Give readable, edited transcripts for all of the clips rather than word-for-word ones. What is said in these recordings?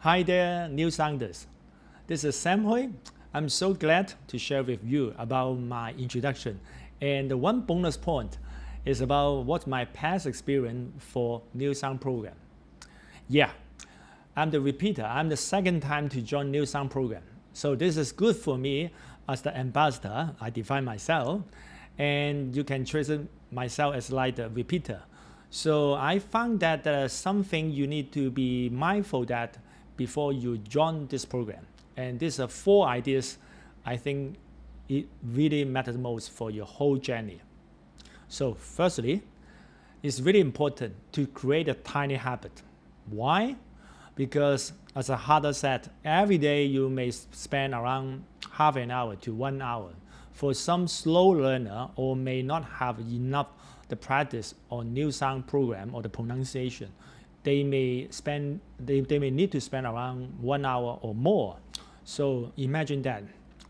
Hi there, new sounders. This is Sam Hui. I'm so glad to share with you about my introduction. And the one bonus point is about what my past experience for new sound program. Yeah, I'm the repeater. I'm the second time to join new sound program. So this is good for me as the ambassador. I define myself, and you can trace myself as like the repeater. So I found that there is something you need to be mindful that before you join this program. And these are 4 ideas I think it really matters most for your whole journey. So firstly, it's really important to create a tiny habit. Why? Because as a harder said, every day you may spend around half an hour to 1 hour. For some slow learner or may not have enough the practice on new sound program or the pronunciation, they may need to spend around 1 hour or more. So imagine that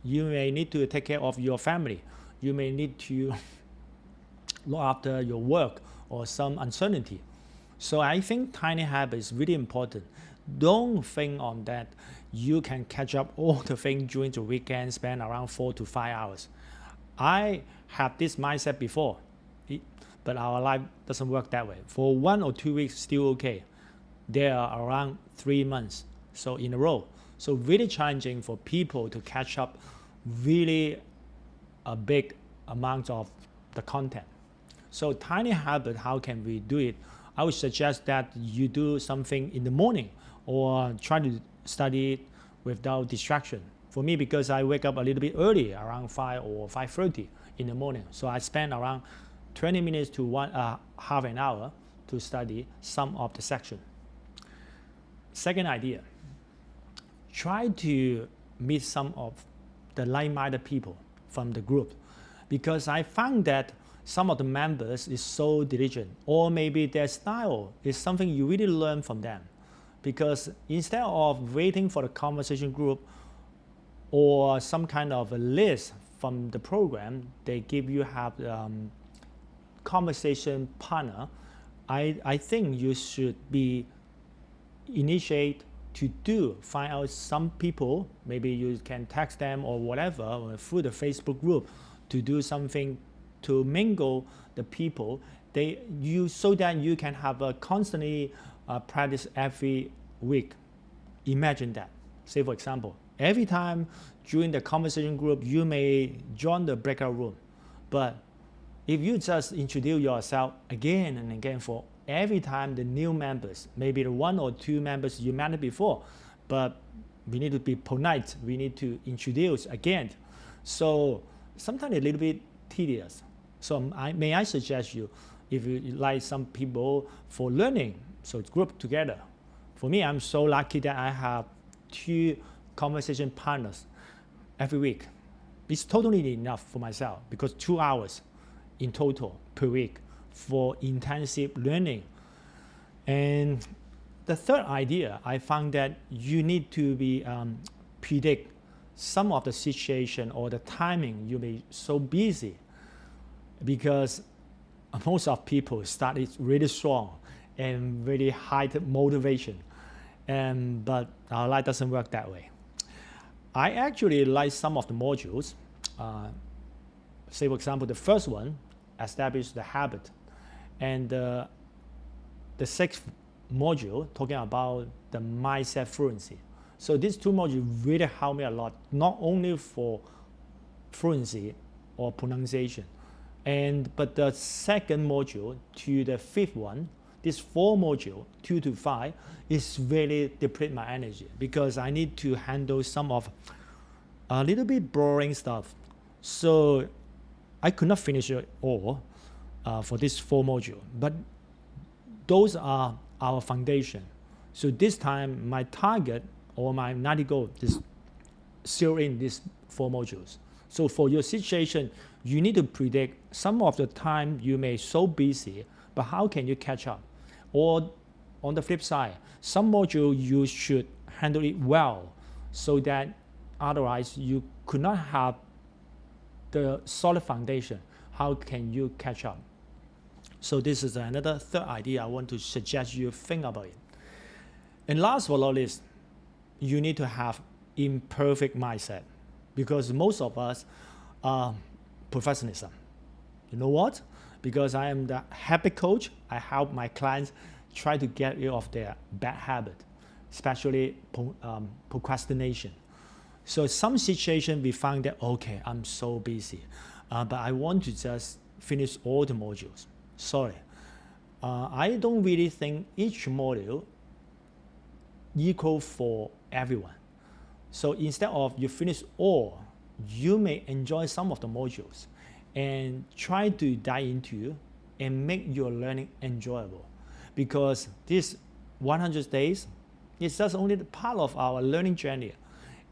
you may need to take care of your family. You may need to look after your work or some uncertainty. So I think tiny habit is really important. Don't think on that you can catch up all the things during the weekend, spend around 4 to 5 hours. I have this mindset before, but our life doesn't work that way. For 1 or 2 weeks, still okay. There are around 3 months, so in a row. So really challenging for people to catch up really a big amount of the content. So tiny habit, how can we do it? I would suggest that you do something in the morning or try to study without distraction. For me, because I wake up a little bit early, around 5 or 5:30 in the morning. So I spend around 20 minutes to half an hour to study some of the section. Second idea, try to meet some of the like-minded people from the group, because I found that some of the members is so diligent, or maybe their style is something you really learn from them. Because instead of waiting for the conversation group or some kind of a list from the program, they give you have conversation partner. I think you should be initiate to find out some people, maybe you can text them or whatever or through the Facebook group to do something to mingle the people so that you can have a constantly practice every week. Imagine that. Say for example, every time during the conversation group you may join the breakout room, but if you just introduce yourself again and again for every time the new members, maybe the 1 or 2 members you met before, but we need to be polite, we need to introduce again. So sometimes a little bit tedious. So may I suggest you, if you like some people for learning, so group together. For me, I'm so lucky that I have 2 conversation partners every week. It's totally enough for myself because 2 hours in total per week for intensive learning. And the third idea, I found that you need to be predict some of the situation or the timing you may so busy, because most of people start it really strong and really high motivation, but our life doesn't work that way. I actually like some of the modules. Say for example, the first one, establish the habit, and the 6th module talking about the mindset fluency. So these 2 modules really help me a lot, not only for fluency or pronunciation, but the 2nd module to the 5th one, this 4 module 2 to 5 is really deplete my energy because I need to handle some of a little bit boring stuff. So I could not finish it all for this 4 module, but those are our foundation. So this time my target or my 90 goal is zero in these 4 modules. So for your situation, you need to predict some of the time you may so busy, but how can you catch up? Or on the flip side, some module you should handle it well so that otherwise you could not have the solid foundation. How can you catch up? So this is another third idea I want to suggest you think about it. And last but not least, you need to have imperfect mindset, because most of us are perfectionism. You know what? Because I am the habit coach, I help my clients try to get rid of their bad habit, especially procrastination. So some situation we find that, okay, I'm so busy, but I want to just finish all the modules. Sorry, I don't really think each module equal for everyone. So instead of you finish all, you may enjoy some of the modules and try to dive into and make your learning enjoyable, because this 100 days is just only the part of our learning journey,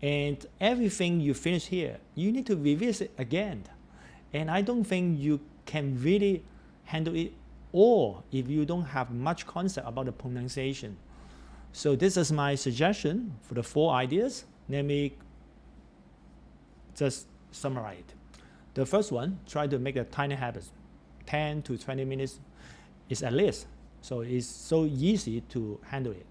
and everything you finish here you need to revisit again, and I don't think you can really handle it all if you don't have much concept about the pronunciation. So this is my suggestion for the 4 ideas. Let me just summarize it. The first one, try to make a tiny habit. 10 to 20 minutes is at least. So it's so easy to handle it.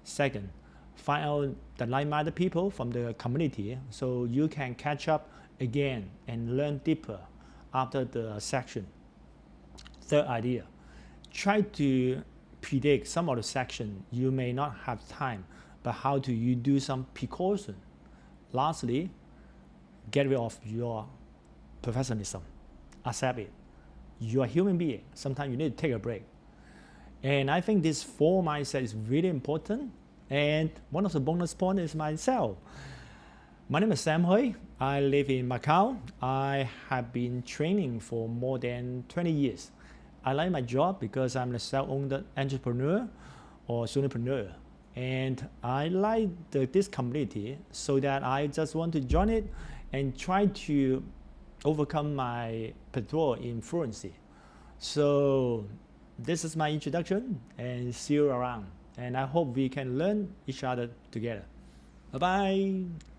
Second, find out the like-minded people from the community so you can catch up again and learn deeper after the section. Third idea, try to predict some of the section you may not have time, but how do you do some precaution? Lastly, get rid of your perfectionism. Accept it. You're a human being. Sometimes you need to take a break. And I think this 4 mindset is really important. And one of the bonus points is myself. My name is Sam Hui. I live in Macau. I have been training for more than 20 years. I like my job because I'm a self-owned entrepreneur or solopreneur. And I like this community, so that I just want to join it and try to overcome my plateau in fluency. So this is my introduction, and see you around. And I hope we can learn each other together. Bye-bye.